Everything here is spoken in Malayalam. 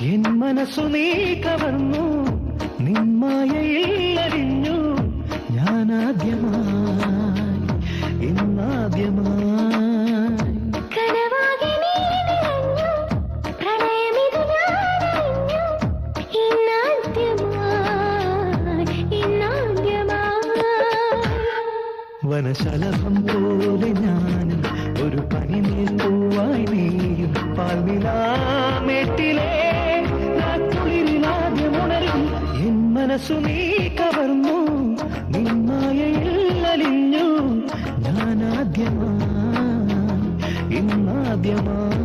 എൻ മനസ്സു നീ കവർന്നു, നിന്മായയിൽ അരിഞ്ഞു ഞാനാദ്യമായി, ഇന്നാദ്യമായി. വനശലഭം പോലെ ഞാനും ഒരു പനിമേൽ പൂവായി നീയും പാൽനിലാമേട്ടിലെ കുളിരിലാദ്യമുണരും. എൻ മനസ്സു നീ കവർന്നു, നിന്മായയിൽ അലിഞ്ഞു ഞാനാദ്യമായി, ഇന്നാദ്യമായി.